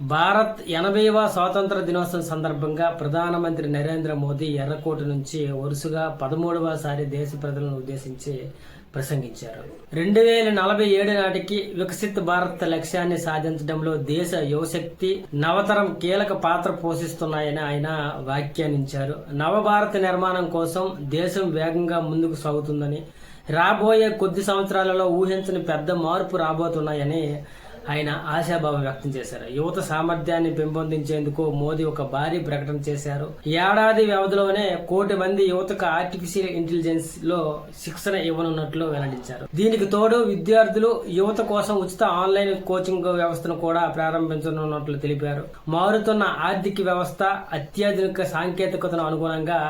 భారత్ 80వ స్వాతంత్ర దినోత్సవం సందర్భంగా ప్రధానమంత్రి నరేంద్ర మోదీ ఎర్రకోట నుంచి వరుసగా 13వ సారి దేశ ప్రజలను ఉద్దేశించి ప్రసంగించారు. 2047 నాటికి వికసిత్ భారత్ లక్ష్యాన్ని సాధించడంలో దేశ యువశక్తి, నవతరం కీలక పాత్ర పోషిస్తున్నాయని ఆయన వ్యాఖ్యానించారు. నవభారత నిర్మాణం కోసం దేశం వేగంగా ముందుకు సాగుతుందని, రాబోయే కొద్ది సంవత్సరాలలో ఊహించని పెద్ద మార్పు రాబోతున్నాయని ఆయన ఆశాభావం వ్యక్తం చేశారు. యువత సామర్థ్యాన్ని పెంపొందించేందుకు మోదీ ఒక భారీ ప్రకటన చేశారు. ఏడాది వ్యవధిలోనే 1 కోటి మంది యువతకు ఆర్టిఫిషియల్ ఇంటెలిజెన్స్ లో శిక్షణ ఇవ్వనున్నట్లు వెల్లడించారు. దీనికి తోడు విద్యార్థులు, యువత కోసం ఉచిత ఆన్లైన్ కోచింగ్ వ్యవస్థను కూడా ప్రారంభించనున్నట్లు తెలిపారు. మారుతున్న ఆర్థిక వ్యవస్థ, అత్యాధునిక సాంకేతికతను అనుగుణంగా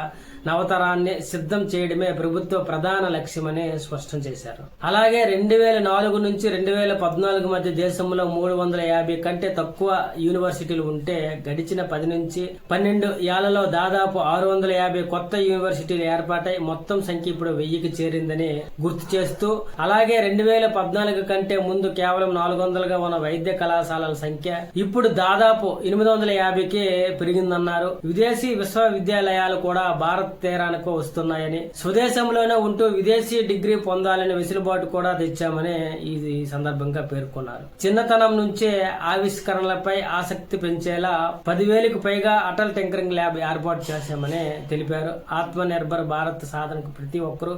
నవతరాన్ని సిద్ధం చేయడమే ప్రభుత్వ ప్రధాన లక్ష్యమని స్పష్టం చేశారు. అలాగే 2004 నుంచి 2014 మధ్య దేశంలో 350 కంటే తక్కువ యూనివర్సిటీలు ఉంటే గడిచిన 10 నుంచి 12 ఏళ్లలో దాదాపు 650 కొత్త యూనివర్సిటీలు ఏర్పాటై మొత్తం సంఖ్య ఇప్పుడు 1000కి చేరిందని గుర్తు చేస్తూ, అలాగే 2014 కంటే ముందు కేవలం 400గా ఉన్న వైద్య కళాశాలల సంఖ్య ఇప్పుడు దాదాపు 850కి పెరిగిందన్నారు. విదేశీ విశ్వవిద్యాలయాలు కూడా భారత్ తీరానికి వస్తున్నాయని, స్వదేశంలోనే ఉంటూ విదేశీ డిగ్రీ పొందాలని వెసులుబాటు కూడా తెచ్చామని ఈ సందర్భంగా పేర్కొన్నారు. చిన్నతనం నుంచే ఆవిష్కరణలపై ఆసక్తి పెంచేలా 10,000కు పైగా అటల్ టింకరింగ్ ల్యాబ్ ఏర్పాటు చేశామని తెలిపారు. ఆత్మ నిర్భర్ భారత్ సాధనకు ప్రతి ఒక్కరూ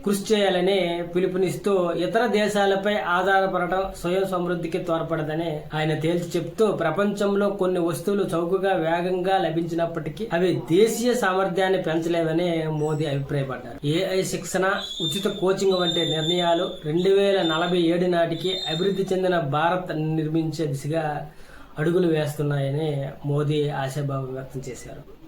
కృషి చేయాలని పిలుపునిస్తూ, ఇతర దేశాలపై ఆధారపడటం స్వయం సమృద్ధికి తోడ్పడదని ఆయన తేల్చి చెప్తూ, ప్రపంచంలో కొన్ని వస్తువులు చౌకగా, వేగంగా లభించినప్పటికీ అవి దేశీయ సామర్థ్యాన్ని పెంచలేవని మోదీ అభిప్రాయపడ్డారు. ఏఐ శిక్షణ, ఉచిత కోచింగ్ వంటి నిర్ణయాలు 2047 నాటికి అభివృద్ధి చెందిన భారత్ నిర్మించే దిశగా అడుగులు వేస్తున్నాయని మోదీ ఆశాభావం వ్యక్తం చేశారు.